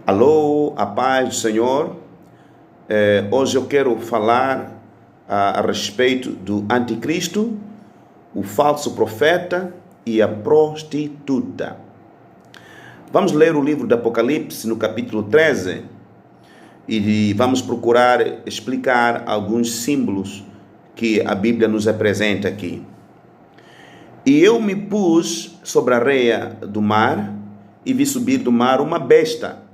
Alô, a paz do Senhor. Hoje eu quero falar a respeito do anticristo, o falso profeta e a prostituta. Vamos ler o livro do Apocalipse no capítulo 13 e vamos procurar explicar alguns símbolos que a Bíblia nos apresenta aqui. E eu me pus sobre a areia do mar e vi subir do mar uma besta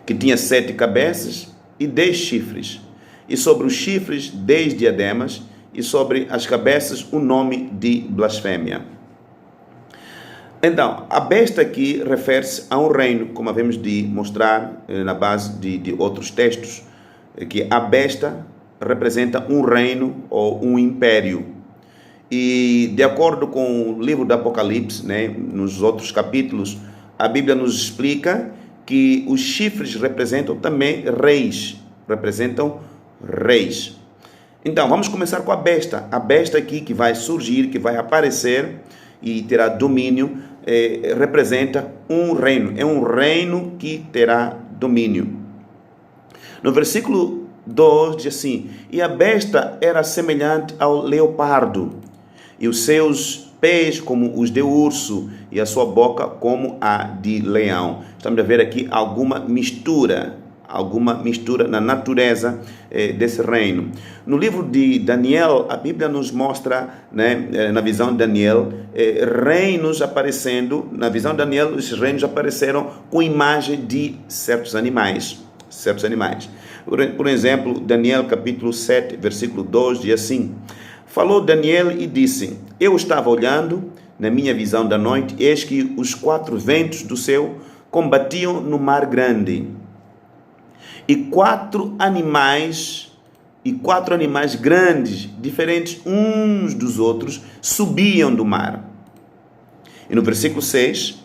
que tinha 7 cabeças e 10 chifres, e sobre os chifres 10 diademas, e sobre as cabeças o nome de blasfêmia. Então, a besta aqui refere-se a um reino, como havemos de mostrar na base de outros textos, que a besta representa um reino ou um império. E de acordo com o livro do Apocalipse, nos outros capítulos, a Bíblia nos explica que os chifres representam também reis, Então, vamos começar com a besta. A besta aqui que vai surgir, que vai aparecer e terá domínio, representa um reino. É um reino que terá domínio. No versículo 2 diz assim: e a besta era semelhante ao leopardo, e os seus pés como os de urso, e a sua boca como a de leão. Estamos a ver aqui alguma mistura na natureza desse reino. No livro de Daniel, a Bíblia nos mostra, na visão de Daniel, reinos aparecendo. Na visão de Daniel, esses reinos apareceram com imagem de certos animais. Por exemplo, Daniel capítulo 7, versículo 2, diz assim: falou Daniel e disse: eu estava olhando na minha visão da noite, eis que os 4 ventos do céu combatiam no mar grande, e 4 animais grandes, diferentes uns dos outros, subiam do mar. E no versículo 6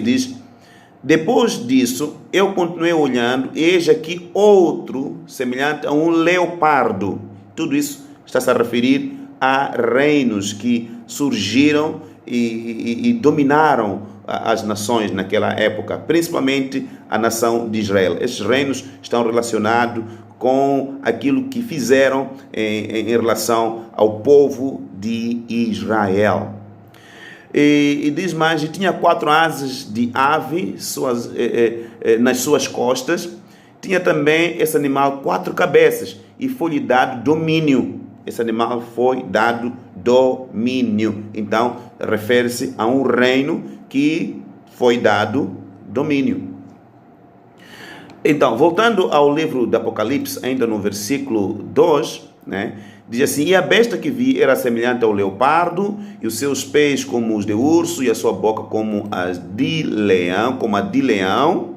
diz: depois disso, eu continuei olhando, eis aqui outro semelhante a um leopardo. Tudo isso está-se a referir a reinos que surgiram e dominaram as nações naquela época, principalmente a nação de Israel. Esses reinos estão relacionados com aquilo que fizeram em relação ao povo de Israel. E diz mais: e tinha 4 asas de ave nas suas costas. Tinha também esse animal 4 cabeças, e foi-lhe dado domínio. Esse animal foi dado domínio. Então, refere-se a um reino que foi dado domínio. Então, voltando ao livro do Apocalipse, ainda no versículo 2, diz assim: e a besta que vi era semelhante ao leopardo, e os seus pés como os de urso, e a sua boca como a de leão,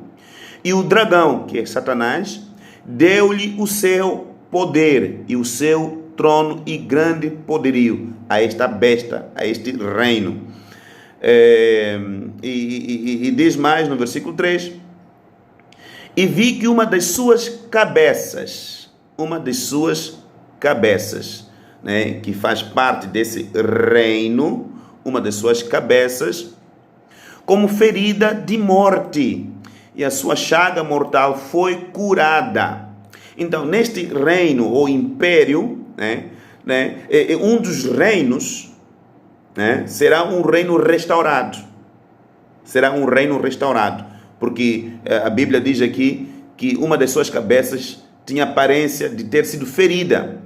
e o dragão, que é Satanás, deu-lhe o seu poder e o seu trono e grande poderio a esta besta, a este reino. E diz mais no versículo 3: e vi que uma das suas cabeças, que faz parte desse reino, uma das suas cabeças, como ferida de morte, e a sua chaga mortal foi curada. Então, neste reino ou império, um dos reinos, será um reino restaurado. Porque a Bíblia diz aqui que uma das suas cabeças tinha aparência de ter sido ferida,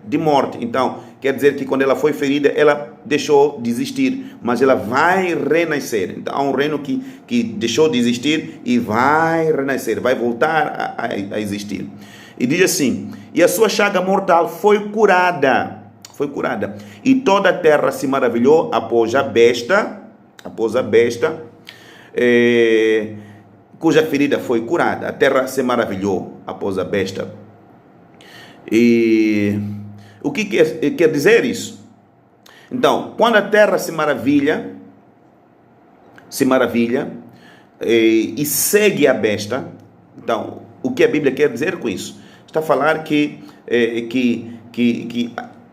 de morte. Então, quer dizer que quando ela foi ferida, ela deixou de existir, mas ela vai renascer. Então, há um reino que deixou de existir e vai renascer, vai voltar a existir. E diz assim: e a sua chaga mortal foi curada, e toda a terra se maravilhou após a besta, cuja ferida foi curada. A terra se maravilhou após a besta. E o que quer dizer isso? Então, quando a terra se maravilha e segue a besta, então, o que a Bíblia quer dizer com isso? Está a falar que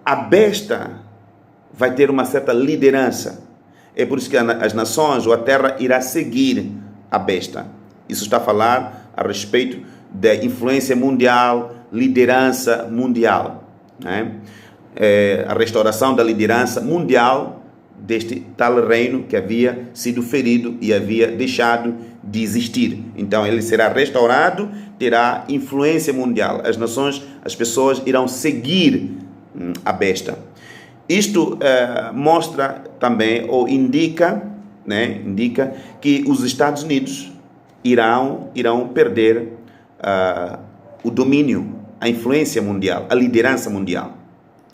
a besta vai ter uma certa liderança. É por isso que as nações ou a terra irá seguir a besta. Isso está a falar a respeito da influência mundial, liderança mundial, né? A restauração da liderança mundial deste tal reino que havia sido ferido e havia deixado de existir. Então ele será restaurado, terá influência mundial. As nações, as pessoas irão seguir a besta. Isto mostra também, ou indica, né, indica que os Estados Unidos irão perder o domínio, a influência mundial, a liderança mundial,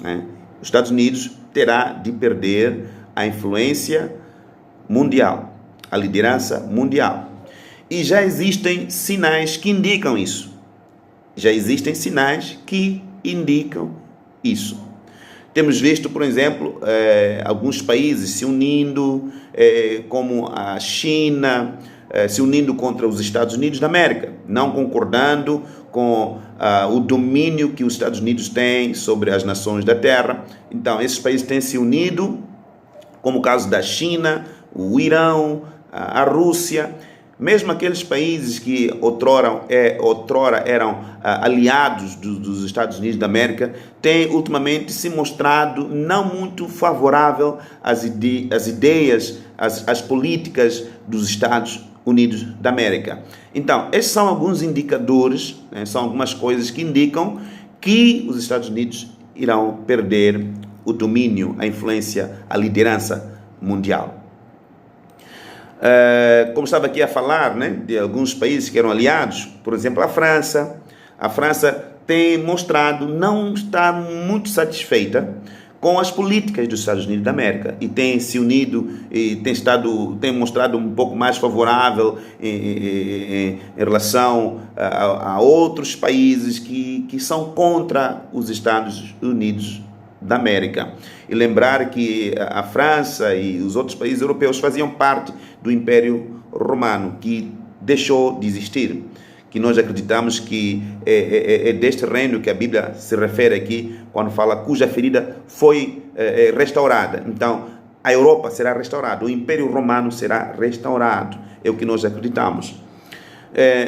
né? Os Estados Unidos terá de perder a influência mundial, a liderança mundial. E já existem sinais que indicam isso. Já existem sinais que indicam isso. Temos visto, por exemplo, alguns países se unindo, como a China, se unindo contra os Estados Unidos da América, não concordando com o domínio que os Estados Unidos têm sobre as nações da Terra. Então, esses países têm se unido, como o caso da China, o Irão, a Rússia, mesmo aqueles países que outrora eram aliados dos Estados Unidos da América, têm ultimamente se mostrado não muito favorável às ideias, às políticas dos Estados Unidos da América. Então, esses são alguns indicadores, né, são algumas coisas que indicam que os Estados Unidos irão perder o domínio, a influência, a liderança mundial. Como estava aqui a falar, né, de alguns países que eram aliados, por exemplo, a França. A França tem mostrado não estar muito satisfeita com as políticas dos Estados Unidos da América e tem se unido e tem mostrado um pouco mais favorável em relação a outros países que são contra os Estados Unidos da América. E lembrar que a França e os outros países europeus faziam parte do Império Romano, que deixou de existir, que nós acreditamos que é deste reino que a Bíblia se refere aqui, quando fala cuja ferida foi restaurada. Então, a Europa será restaurada, o Império Romano será restaurado, é o que nós acreditamos.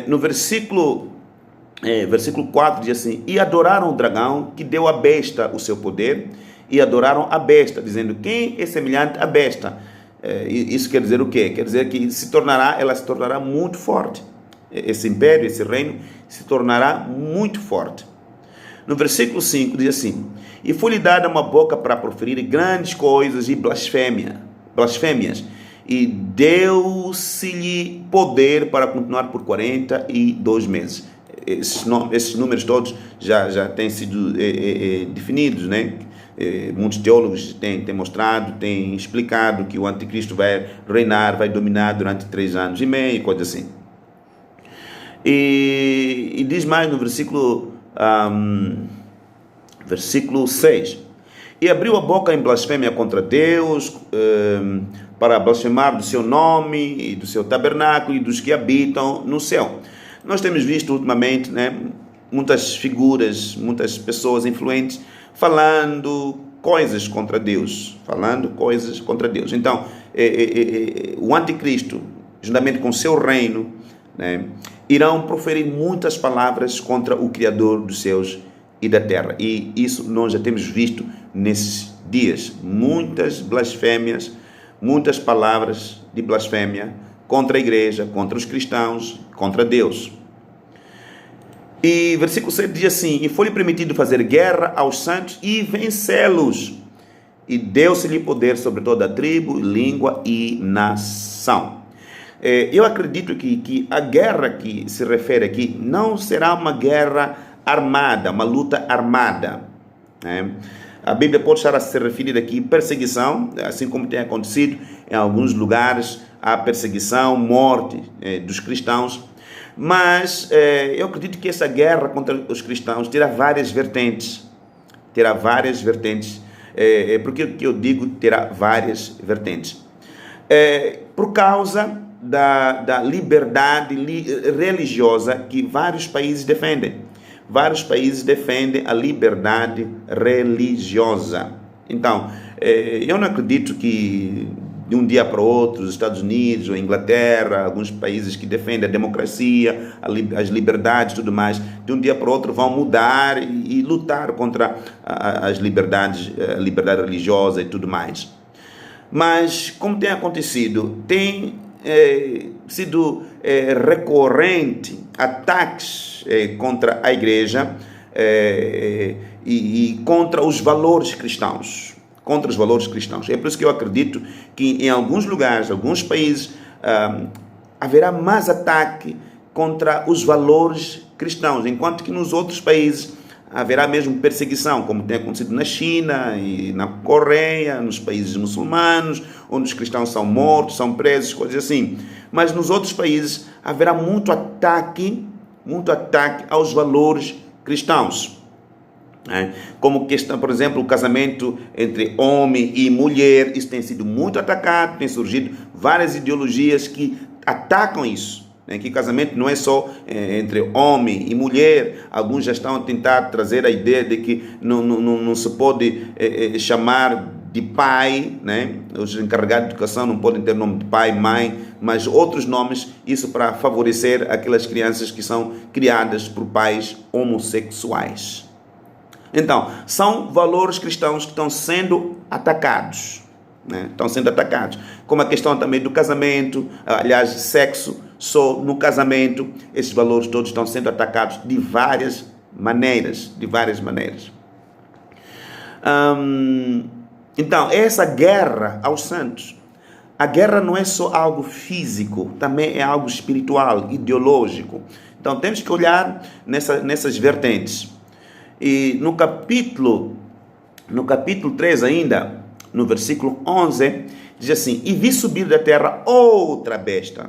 No versículo 4 diz assim: e adoraram o dragão que deu à besta o seu poder, e adoraram a besta, dizendo: quem é semelhante à besta? Isso quer dizer o quê? Quer dizer que ela se tornará muito forte. Esse império, esse reino, se tornará muito forte. No versículo 5 diz assim: e foi-lhe dada uma boca para proferir grandes coisas e blasfêmias, e deu-se-lhe poder para continuar por 42 meses. Esses números todos já têm sido definidos, né? Muitos teólogos têm mostrado, têm explicado que o anticristo vai reinar, vai dominar durante 3 anos e meio, coisa assim. E diz mais no versículo 6: e abriu a boca em blasfêmia contra Deus, para blasfemar do seu nome e do seu tabernáculo e dos que habitam no céu. Nós temos visto ultimamente, né, muitas figuras, muitas pessoas influentes falando coisas contra Deus, Então, o anticristo, juntamente com seu reino, né, irão proferir muitas palavras contra o Criador dos céus e da terra. E isso nós já temos visto nesses dias. Muitas blasfêmias, muitas palavras de blasfêmia contra a igreja, contra os cristãos, contra Deus. E versículo 7 diz assim: e foi-lhe permitido fazer guerra aos santos e vencê-los, e deu-se-lhe poder sobre toda a tribo, língua e nação. Eu acredito que a guerra que se refere aqui não será uma guerra armada, uma luta armada, né? A Bíblia pode estar a se referir aqui a perseguição, assim como tem acontecido em alguns lugares, a perseguição, morte dos cristãos. Mas eu acredito que essa guerra contra os cristãos terá várias vertentes. Por que eu digo terá várias vertentes? Por causa da liberdade religiosa que vários países defendem. Vários países defendem a liberdade religiosa. Então, eu não acredito que de um dia para o outro, os Estados Unidos, ou a Inglaterra, alguns países que defendem a democracia, as liberdades e tudo mais, de um dia para o outro vão mudar e lutar contra as liberdades, a liberdade religiosa e tudo mais. Mas, como tem acontecido, tem sido recorrente ataques contra a igreja e contra os valores cristãos. Contra os valores cristãos. É por isso que eu acredito que em alguns lugares, alguns países, haverá mais ataque contra os valores cristãos, enquanto que nos outros países haverá mesmo perseguição, como tem acontecido na China e na Coreia, nos países muçulmanos, onde os cristãos são mortos, são presos, coisas assim. Mas nos outros países haverá muito ataque aos valores cristãos. Como questão, por exemplo, o casamento entre homem e mulher, isso tem sido muito atacado, tem surgido várias ideologias que atacam isso, que casamento não é só entre homem e mulher. Alguns já estão a tentar trazer a ideia de que não se pode chamar de pai, os encarregados de educação não podem ter nome de pai, mãe, mas outros nomes, isso para favorecer aquelas crianças que são criadas por pais homossexuais. Então, são valores cristãos que estão sendo atacados, estão sendo atacados, como a questão também do casamento, aliás, sexo só no casamento. Esses valores todos estão sendo atacados de várias maneiras, Então, essa guerra aos santos, a guerra não é só algo físico, também é algo espiritual, ideológico. Então, temos que olhar nessas vertentes. E no capítulo 3 ainda, no versículo 11, diz assim: e vi subir da terra outra besta,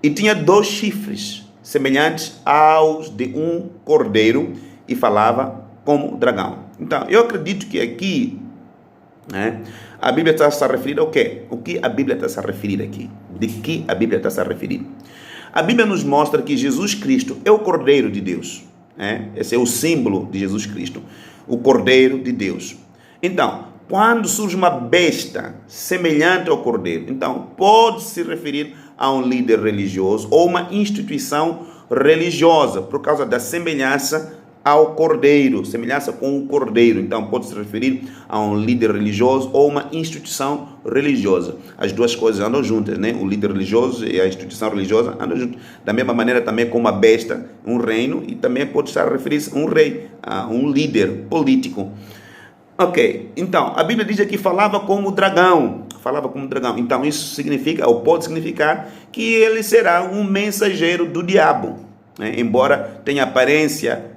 e tinha 2 chifres, semelhantes aos de um cordeiro, e falava como dragão. Então, eu acredito que aqui, a Bíblia está se a referir ao quê? O que a Bíblia está se a referir aqui? De que a Bíblia está se a referir? A Bíblia nos mostra que Jesus Cristo é o Cordeiro de Deus. Esse é o símbolo de Jesus Cristo, o Cordeiro de Deus. Então, quando surge uma besta semelhante ao Cordeiro, então pode se referir a um líder religioso ou uma instituição religiosa, por causa da semelhança ao Cordeiro, semelhança com o Cordeiro. Então pode se referir a um líder religioso ou uma instituição religiosa. As duas coisas andam juntas, o líder religioso e a instituição religiosa andam juntos. Da mesma maneira também como a besta, um reino, e também pode estar a referir-se a um rei, a um líder político. Ok, então a Bíblia diz aqui falava como dragão. Então isso significa, ou pode significar, que ele será um mensageiro do diabo, embora tenha aparência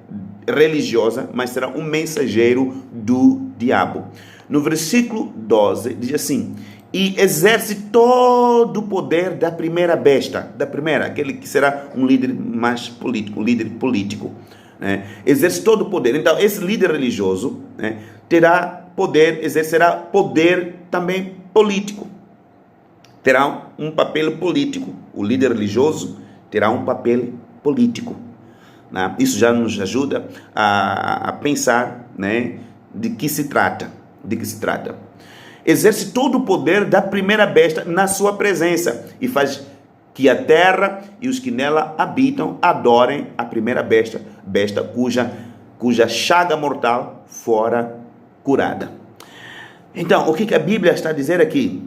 religiosa, mas será um mensageiro do diabo. No versículo 12 diz assim: e exerce todo o poder da primeira besta, aquele que será um líder mais político, exerce todo o poder. Então esse líder religioso terá poder, exercerá poder também político, terá um papel político. O líder religioso terá um papel político. Isso já nos ajuda a pensar, de que se trata. Exerce todo o poder da primeira besta na sua presença e faz que a terra e os que nela habitam adorem a primeira besta cuja chaga mortal fora curada. Então, o que a Bíblia está a dizer aqui?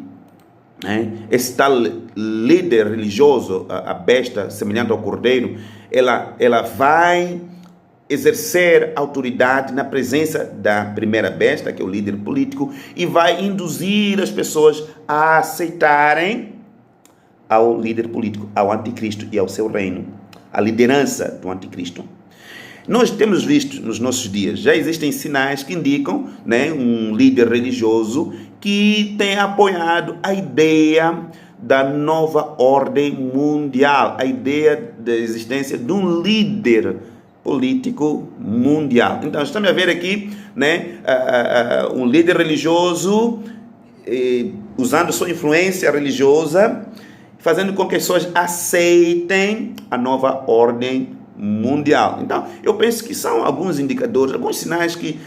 Esse tal líder religioso, a besta semelhante ao cordeiro, ela vai exercer autoridade na presença da primeira besta, que é o líder político, e vai induzir as pessoas a aceitarem ao líder político, ao anticristo e ao seu reino, a liderança do anticristo. Nós temos visto nos nossos dias, já existem sinais que indicam um líder religioso que tem apoiado a ideia da nova ordem mundial, a ideia da existência de um líder político mundial. Então, estamos a ver aqui um líder religioso usando sua influência religiosa, fazendo com que as pessoas aceitem a nova ordem mundial. Então, eu penso que são alguns indicadores, alguns sinais que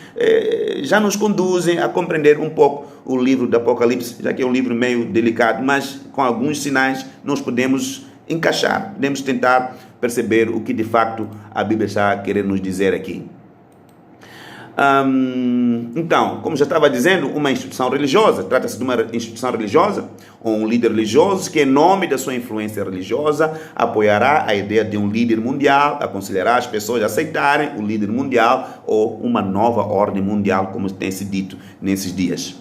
já nos conduzem a compreender um pouco o livro do Apocalipse, já que é um livro meio delicado, mas com alguns sinais nós podemos encaixar, podemos tentar perceber o que de facto a Bíblia está querendo nos dizer aqui. Então, como já estava dizendo, uma instituição religiosa, trata-se de uma instituição religiosa, ou um líder religioso que, em nome da sua influência religiosa, apoiará a ideia de um líder mundial, aconselhará as pessoas a aceitarem o líder mundial ou uma nova ordem mundial, como tem se dito nesses dias.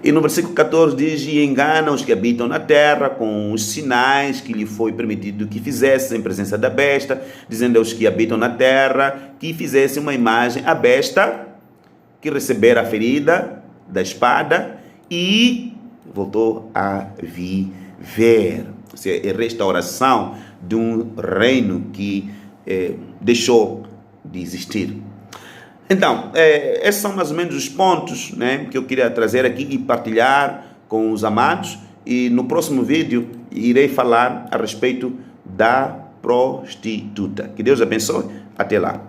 E no versículo 14 diz: e engana os que habitam na terra com os sinais que lhe foi permitido que fizessem em presença da besta, dizendo aos que habitam na terra que fizessem uma imagem à besta, que recebera a ferida da espada e voltou a viver. Ou seja, a restauração de um reino que deixou de existir. Então, esses são mais ou menos os pontos, né, que eu queria trazer aqui e partilhar com os amados. E no próximo vídeo irei falar a respeito da prostituta. Que Deus abençoe. Até lá.